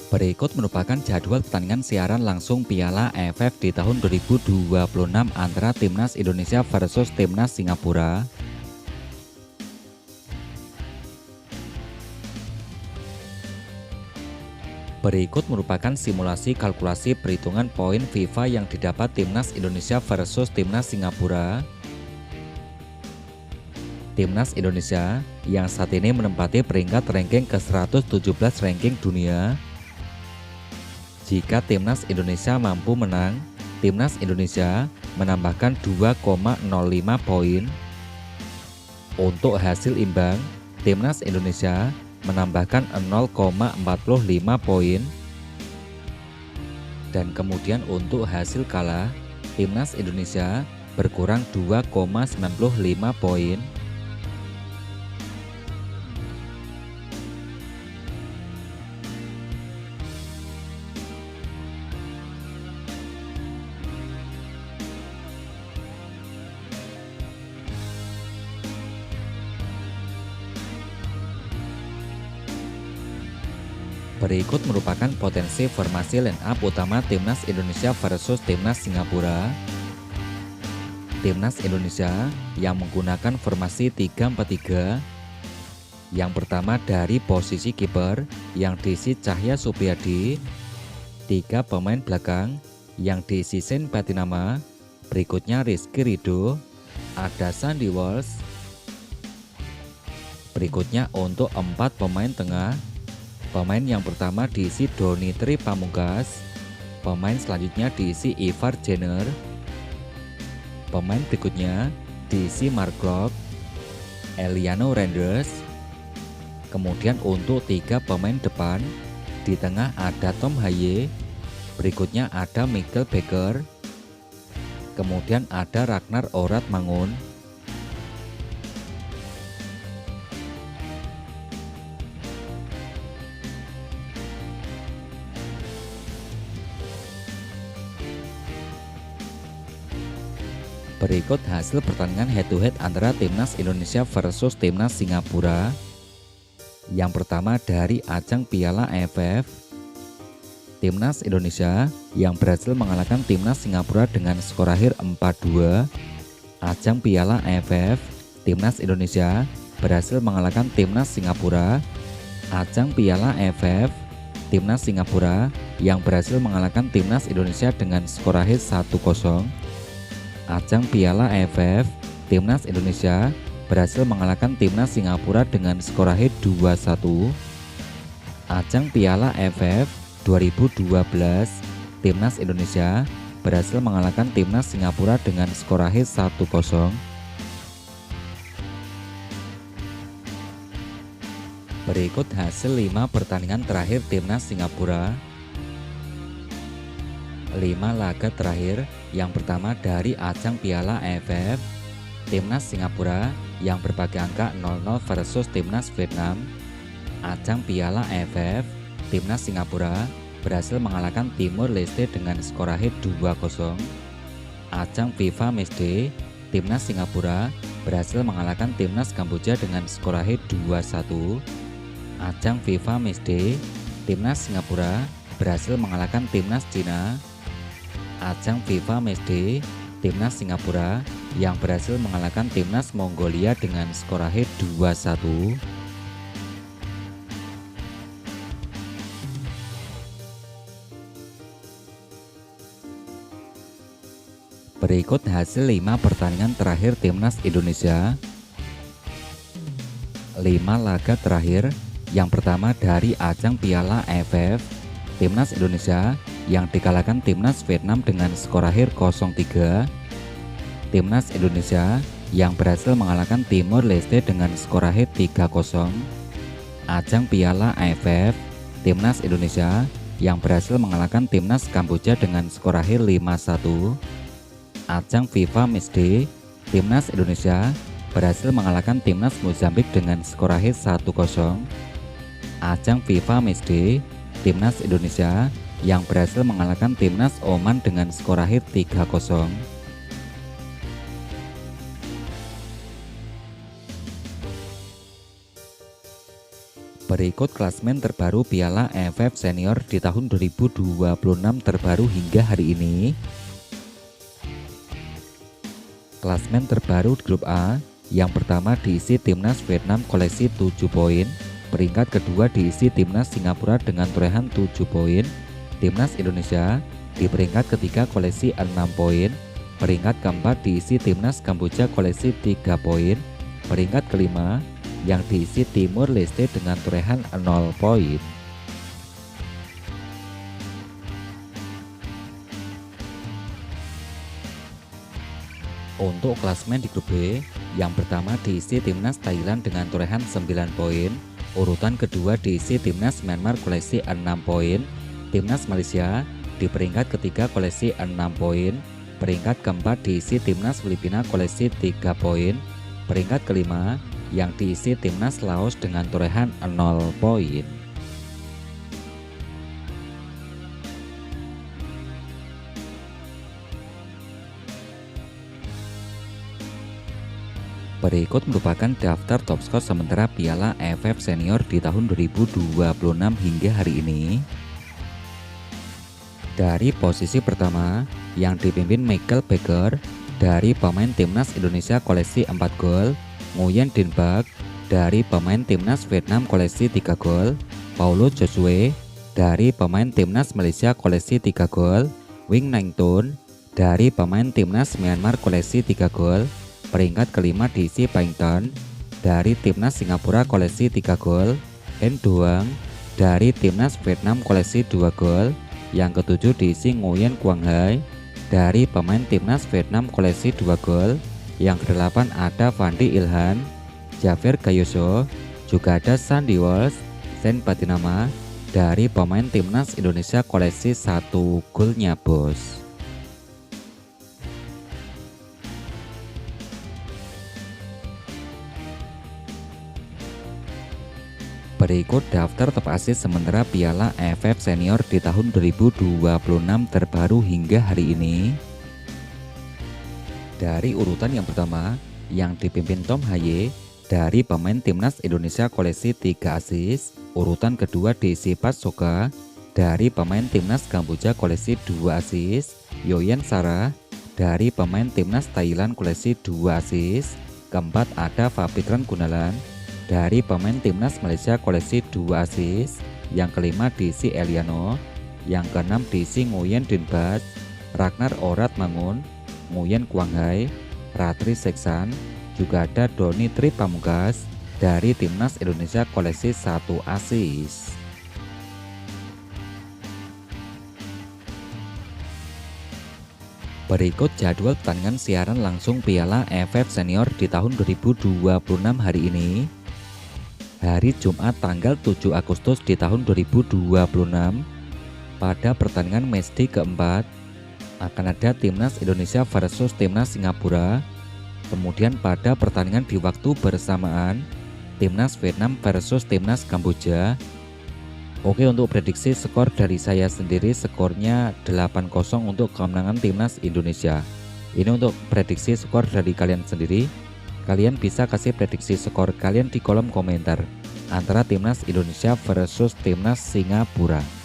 Berikut merupakan jadwal pertandingan siaran langsung Piala AFF di tahun 2026 antara Timnas Indonesia versus Timnas Singapura. Berikut merupakan simulasi kalkulasi perhitungan poin FIFA yang didapat Timnas Indonesia versus Timnas Singapura. Timnas Indonesia yang saat ini menempati peringkat ranking ke-117 ranking dunia. Jika Timnas Indonesia mampu menang, Timnas Indonesia menambahkan 2,05 poin. Untuk hasil imbang, Timnas Indonesia menambahkan 0,45 poin. Dan kemudian untuk hasil kalah, Timnas Indonesia berkurang 2,95 poin. Berikut merupakan potensi formasi line up utama Timnas Indonesia versus Timnas Singapura. Timnas Indonesia yang menggunakan formasi 3-4-3. Yang pertama dari posisi kiper yang diisi Cahya Supriyadi. 3 pemain belakang yang diisi Shane Patinama. Berikutnya Rizky Ridho, ada Sandy Walsh. Berikutnya untuk 4 pemain tengah. Pemain yang pertama diisi Doni Tri Pamungkas. Pemain selanjutnya diisi Ivar Jenner. Pemain berikutnya diisi Mark Klok, Eliano Renders. Kemudian untuk 3 pemain depan, di tengah ada Tom Haye. Berikutnya ada Michael Becker. Kemudian ada Ragnar Orat Mangun. Berikut hasil pertandingan head-to-head antara Timnas Indonesia versus Timnas Singapura. Yang pertama dari ajang Piala AFF. Timnas Indonesia yang berhasil mengalahkan Timnas Singapura dengan skor akhir 4-2. Ajang Piala AFF, Timnas Indonesia berhasil mengalahkan Timnas Singapura. Ajang Piala AFF, Timnas Singapura yang berhasil mengalahkan Timnas Indonesia dengan skor akhir 1-0. Ajang Piala AFF, Timnas Indonesia berhasil mengalahkan Timnas Singapura dengan skor akhir 2-1. Ajang Piala AFF 2012, Timnas Indonesia berhasil mengalahkan Timnas Singapura dengan skor akhir 1-0. Berikut hasil 5 pertandingan terakhir Timnas Singapura. 5 laga terakhir. Yang pertama dari ajang Piala AFF, Timnas Singapura yang berbagi angka 0-0 versus Timnas Vietnam. Ajang Piala AFF, Timnas Singapura berhasil mengalahkan Timor Leste dengan skor akhir 2-0. Ajang FIFA Matchday, Timnas Singapura berhasil mengalahkan Timnas Kamboja dengan skor akhir 2-1. Ajang FIFA Matchday, Timnas Singapura berhasil mengalahkan Timnas Cina. Ajang FIFA Matchday, Timnas Singapura yang berhasil mengalahkan Timnas Mongolia dengan skor akhir 2-1. Berikut hasil 5 pertandingan terakhir Timnas Indonesia. 5 laga terakhir. Yang pertama dari ajang Piala AFF, Timnas Indonesia yang dikalahkan Timnas Vietnam dengan skor akhir 0-3. Timnas Indonesia yang berhasil mengalahkan Timor Leste dengan skor akhir 3-0. Ajang Piala AFF, Timnas Indonesia yang berhasil mengalahkan Timnas Kamboja dengan skor akhir 5-1. Ajang FIFA Matchday, Timnas Indonesia berhasil mengalahkan Timnas Mozambik dengan skor akhir 1-0. Ajang FIFA Matchday, Timnas Indonesia yang berhasil mengalahkan Timnas Oman dengan skor akhir 3-0. Berikut klasmen terbaru Piala AFF Senior di tahun 2026 terbaru hingga hari ini. Klasmen terbaru di grup A, yang pertama diisi timnas Vietnam koleksi 7 poin, peringkat kedua diisi timnas Singapura dengan torehan 7 poin, timnas Indonesia di peringkat ketiga koleksi 6 poin, peringkat keempat diisi timnas Kamboja koleksi 3 poin, peringkat kelima yang diisi Timur Leste dengan torehan 0 poin. Untuk klasmen di grup B, yang pertama diisi timnas Thailand dengan torehan 9 poin, urutan kedua diisi timnas Myanmar koleksi 6 poin, timnas Malaysia di peringkat ketiga koleksi 6 poin, peringkat keempat diisi timnas Filipina koleksi 3 poin, peringkat kelima yang diisi timnas Laos dengan torehan 0 poin. Berikut merupakan daftar top skor sementara Piala AFF Senior di tahun 2026 hingga hari ini. Dari posisi pertama yang dipimpin Michael Becker dari pemain timnas Indonesia koleksi 4 gol, Nguyen Din Bak dari pemain timnas Vietnam koleksi 3 gol, Paulo Joshua dari pemain timnas Malaysia koleksi 3 gol, Wing Nang Ton dari pemain timnas Myanmar koleksi 3 gol, peringkat kelima diisi Paing Tan dari timnas Singapura koleksi 3 gol, En Doang dari timnas Vietnam koleksi 2 gol, yang ketujuh diisi Nguyen Quang Hai dari pemain timnas Vietnam koleksi 2 gol, yang kedelapan ada Fandi Ilhan, Javier Gayoso, juga ada Sandy Walsh, Sen Patinama dari pemain timnas Indonesia koleksi 1 golnya bos. Berikut daftar top asis sementara Piala AFF Senior di tahun 2026 terbaru hingga hari ini. Dari urutan yang pertama yang dipimpin Tom Haye dari pemain timnas Indonesia koleksi 3 asis, urutan kedua diisi Pat Soka dari pemain timnas Kamboja koleksi 2 asis, Yoyen Sara dari pemain timnas Thailand koleksi 2 asis, keempat ada Fapitran Gunalan dari pemain timnas Malaysia koleksi 2 asis, yang kelima diisi Eliano, yang keenam diisi Nguyen Din Bak, Ragnar Orat Mangun, Nguyen Quang Hai, Ratri Seksan, juga ada Doni Tri Pamungkas dari timnas Indonesia koleksi 1 asis. Berikut jadwal pertandingan siaran langsung Piala AFF Senior di tahun 2026 hari ini. Hari Jumat tanggal 7 Agustus di tahun 2026, pada pertandingan matchday keempat akan ada timnas Indonesia versus timnas Singapura. Kemudian pada pertandingan di waktu bersamaan timnas Vietnam versus timnas Kamboja. Oke, untuk prediksi skor dari saya sendiri, skornya 8-0 untuk kemenangan timnas Indonesia. Ini untuk prediksi skor dari kalian sendiri. Kalian bisa kasih prediksi skor kalian di kolom komentar antara timnas Indonesia versus timnas Singapura.